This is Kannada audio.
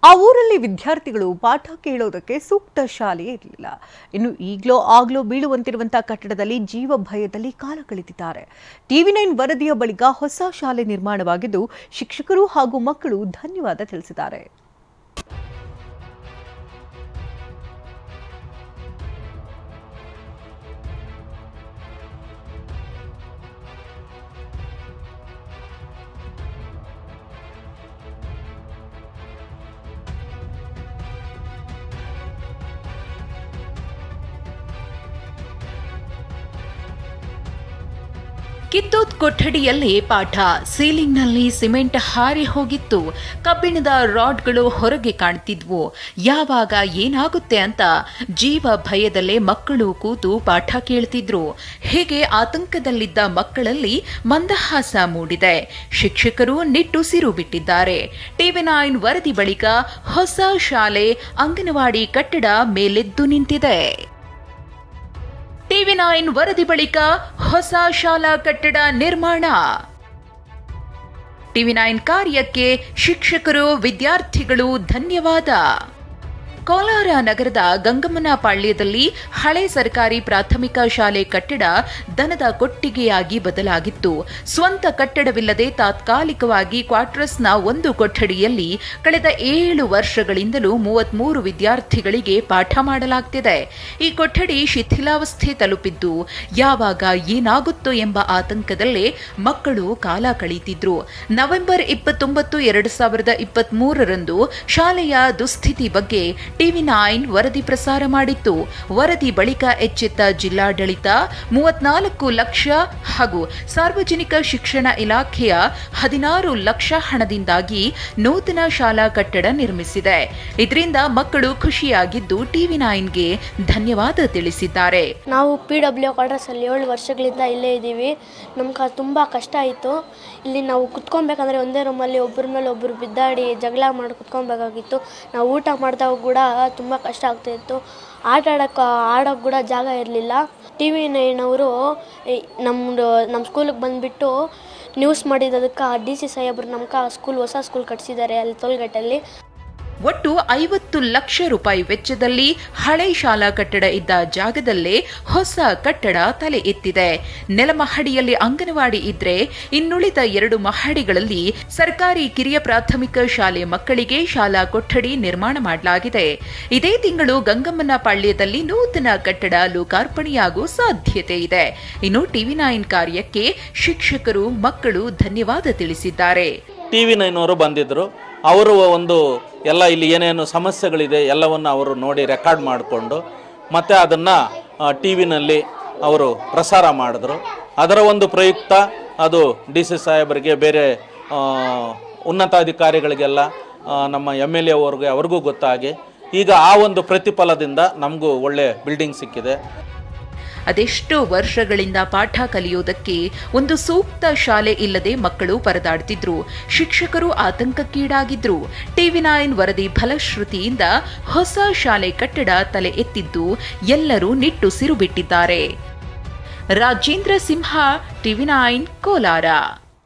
ಆ ಊರಲ್ಲಿ ವಿದ್ಯಾರ್ಥಿಗಳು ಪಾಠ ಕೇಳೋದಕ್ಕೆ ಸೂಕ್ತ ಶಾಲೆಯೇ ಇರಲಿಲ್ಲ. ಇನ್ನು ಈಗಲೋ ಆಗ್ಲೋ ಬೀಳುವಂತಿರುವಂತಹ ಕಟ್ಟಡದಲ್ಲಿ ಜೀವ ಭಯದಲ್ಲಿ ಕಾಲ ಕಳೆದಿದ್ದಾರೆ. TV9 ವರದಿಯ ಬಳಿಕ ಹೊಸ ಶಾಲೆ ನಿರ್ಮಾಣವಾಗಿದ್ದು ಶಿಕ್ಷಕರು ಹಾಗೂ ಮಕ್ಕಳು ಧನ್ಯವಾದ ತಿಳಿಸಿದ್ದಾರೆ. ಕಿತ್ತೂತ್ ಕೊಠಡಿಯಲ್ಲಿ ಪಾಠ, ಸೀಲಿಂಗ್ನಲ್ಲಿ ಸಿಮೆಂಟ್ ಹಾರಿ ಹೋಗಿತ್ತು, ಕಬ್ಬಿಣದ ರಾಡ್ಗಳು ಹೊರಗೆ ಕಾಣ್ತಿದ್ವು. ಯಾವಾಗ ಏನಾಗುತ್ತೆ ಅಂತ ಜೀವ ಭಯದಲ್ಲೇ ಮಕ್ಕಳು ಕೂತು ಪಾಠ ಕೇಳ್ತಿದ್ರು. ಹೀಗೆ ಆತಂಕದಲ್ಲಿದ್ದ ಮಕ್ಕಳಲ್ಲಿ ಮಂದಹಾಸ ಮೂಡಿದೆ. ಶಿಕ್ಷಕರು ನಿಟ್ಟುಸಿರು ಬಿಟ್ಟಿದ್ದಾರೆ. TV9 ವರದಿ ಬಳಿಕ ಹೊಸ ಶಾಲೆ, ಅಂಗನವಾಡಿ ಕಟ್ಟಡ ಮೇಲೆದ್ದು ನಿಂತಿದೆ. TV9 ವರದಿ ಬಳಿಕ ಹೊಸ ಶಾಲಾ ಕಟ್ಟಡ ನಿರ್ಮಾಣ. TV9 ಕಾರ್ಯಕ್ಕೆ ಶಿಕ್ಷಕರು, ವಿದ್ಯಾರ್ಥಿಗಳು ಧನ್ಯವಾದ. ಕೋಲಾರ ನಗರದ ಗಂಗಮ್ಮನಪಾಳ್ಯದಲ್ಲಿ ಹಳೆ ಸರ್ಕಾರಿ ಪ್ರಾಥಮಿಕ ಶಾಲೆ ಕಟ್ಟಡ ದನದ ಕೊಟ್ಟಿಗೆಯಾಗಿ ಬದಲಾಗಿತ್ತು. ಸ್ವಂತ ಕಟ್ಟಡವಿಲ್ಲದೆ ತಾತ್ಕಾಲಿಕವಾಗಿ ಕ್ವಾರ್ಟರ್ಸ್ನ ಒಂದು ಕೊಠಡಿಯಲ್ಲಿ ಕಳೆದ 7 ವರ್ಷಗಳಿಂದಲೂ 33 ವಿದ್ಯಾರ್ಥಿಗಳಿಗೆ ಪಾಠ ಮಾಡಲಾಗ್ತಿದೆ. ಈ ಕೊಠಡಿ ಶಿಥಿಲಾವಸ್ಥೆ ತಲುಪಿದ್ದು ಯಾವಾಗ ಏನಾಗುತ್ತೋ ಎಂಬ ಆತಂಕದಲ್ಲೇ ಮಕ್ಕಳು ಕಾಲ ಕಳೆಯುತ್ತಿದ್ರು. ನವೆಂಬರ್ 29, 2023ರಂದು ಶಾಲೆಯ ದುಸ್ಥಿತಿ ಬಗ್ಗೆ TV9 ವರದಿ ಪ್ರಸಾರ ಮಾಡಿತ್ತು. ವರದಿ ಬಳಿಕ ಎಚ್ಚೆತ್ತ ಜಿಲ್ಲಾಡಳಿತ 34 ಲಕ್ಷ ಹಾಗೂ ಸಾರ್ವಜನಿಕ ಶಿಕ್ಷಣ ಇಲಾಖೆಯ 16 ಲಕ್ಷ ಹಣದಿಂದಾಗಿ ನೂತನ ಶಾಲಾ ಕಟ್ಟಡ ನಿರ್ಮಿಸಿದೆ. ಇದರಿಂದ ಮಕ್ಕಳು ಖುಷಿಯಾಗಿದ್ದು TV9ಗೆ ಧನ್ಯವಾದ ತಿಳಿಸಿದ್ದಾರೆ. ನಾವು PW ಕ್ವಾರ್ಟರ್ಸ್ ಅಲ್ಲಿ 7 ವರ್ಷಗಳಿಂದ ಇಲ್ಲೇ ಇದ್ದೀವಿ. ನಮ್ಗೆ ತುಂಬಾ ಕಷ್ಟ ಆಯಿತು. ಇಲ್ಲಿ ನಾವು ಕುತ್ಕೊಬೇಕಂದ್ರೆ ಒಂದೇ ರೂಮಲ್ಲಿ ಒಬ್ಬರ ಮೇಲೆ ಒಬ್ಬರು ಬಿದ್ದಾಡಿ ಜಗಳ ಮಾಡಿ ಕುತ್ಕೊಬೇಕಾಗಿತ್ತು. ನಾವು ಊಟ ಮಾಡಿದಾಗ ಕೂಡ ತುಂಬ ಕಷ್ಟ ಆಗ್ತಾಯಿತ್ತು. ಆಡೋಕ್ಕೆ ಕೂಡ ಜಾಗ ಇರಲಿಲ್ಲ. TV9 ಅವರು ನಮ್ಮ ಸ್ಕೂಲಿಗೆ ಬಂದುಬಿಟ್ಟು ನ್ಯೂಸ್ ಮಾಡಿದ್ದಕ್ಕೆ DC ಸಾಹೇಬರು ನಮ್ಗೆ ಹೊಸ ಸ್ಕೂಲ್ ಕಟ್ಟಿಸಿದ್ದಾರೆ ಅಲ್ಲಿ ಟೋಲ್ಗೇಟಲ್ಲಿ. ಒಟ್ಟು 50 ಲಕ್ಷ ರೂಪಾಯಿ ವೆಚ್ಚದಲ್ಲಿ ಹಳೆ ಶಾಲಾ ಕಟ್ಟಡ ಇದ್ದ ಜಾಗದಲ್ಲೇ ಹೊಸ ಕಟ್ಟಡ ತಲೆ ಎತ್ತಿದೆ. ನೆಲಮಹಡಿಯಲ್ಲಿ ಅಂಗನವಾಡಿ ಇದ್ರೆ ಇನ್ನುಳಿದ 2 ಮಹಡಿಗಳಲ್ಲಿ ಸರ್ಕಾರಿ ಕಿರಿಯ ಪ್ರಾಥಮಿಕ ಶಾಲೆ ಮಕ್ಕಳಿಗೆ ಶಾಲಾ ಕೊಠಡಿ ನಿರ್ಮಾಣ ಮಾಡಲಾಗಿದೆ. ಇದೇ ತಿಂಗಳು ಗಂಗಮ್ಮನಪಾಳ್ಯದಲ್ಲಿ ನೂತನ ಕಟ್ಟಡ ಲೋಕಾರ್ಪಣೆಯಾಗುವ ಸಾಧ್ಯತೆ ಇದೆ. ಇನ್ನು TV9 ಕಾರ್ಯಕ್ಕೆ ಶಿಕ್ಷಕರು, ಮಕ್ಕಳು ಧನ್ಯವಾದ ತಿಳಿಸಿದ್ದಾರೆ. TV9 ಅವರು ಬಂದಿದ್ರು. ಅವರು ಒಂದು ಎಲ್ಲ ಇಲ್ಲಿ ಏನೇನು ಸಮಸ್ಯೆಗಳಿದೆ ಎಲ್ಲವನ್ನು ಅವರು ನೋಡಿ ರೆಕಾರ್ಡ್ ಮಾಡಿಕೊಂಡು ಮತ್ತು ಅದನ್ನು TV ನಲ್ಲಿ ಅವರು ಪ್ರಸಾರ ಮಾಡಿದ್ರು. ಅದರ ಒಂದು ಪ್ರಯುಕ್ತ ಅದು DC ಸಾಹೇಬರಿಗೆ, ಬೇರೆ ಉನ್ನತಾಧಿಕಾರಿಗಳಿಗೆಲ್ಲ, ನಮ್ಮ MLA ಅವ್ರಿಗೂ ಗೊತ್ತಾಗಿ ಈಗ ಆ ಒಂದು ಪ್ರತಿಫಲದಿಂದ ನಮಗೂ ಒಳ್ಳೆ ಬಿಲ್ಡಿಂಗ್ ಸಿಕ್ಕಿದೆ. ಅದೆಷ್ಟೋ ವರ್ಷಗಳಿಂದ ಪಾಠ ಕಲಿಯೋದಕ್ಕೆ ಒಂದು ಸೂಕ್ತ ಶಾಲೆ ಇಲ್ಲದೆ ಮಕ್ಕಳು ಪರದಾಡ್ತಿದ್ರು. ಶಿಕ್ಷಕರು ಆತಂಕಕ್ಕೀಡಾಗಿದ್ರು. TV9 ವರದಿ ಫಲಶ್ರುತಿಯಿಂದ ಹೊಸ ಶಾಲೆ ಕಟ್ಟಡ ತಲೆ ಎತ್ತಿದ್ದು ಎಲ್ಲರೂ ನಿಟ್ಟುಸಿರು ಬಿಟ್ಟಿದ್ದಾರೆ. ರಾಜೇಂದ್ರ ಸಿಂಹ, TV9 ಕೋಲಾರ.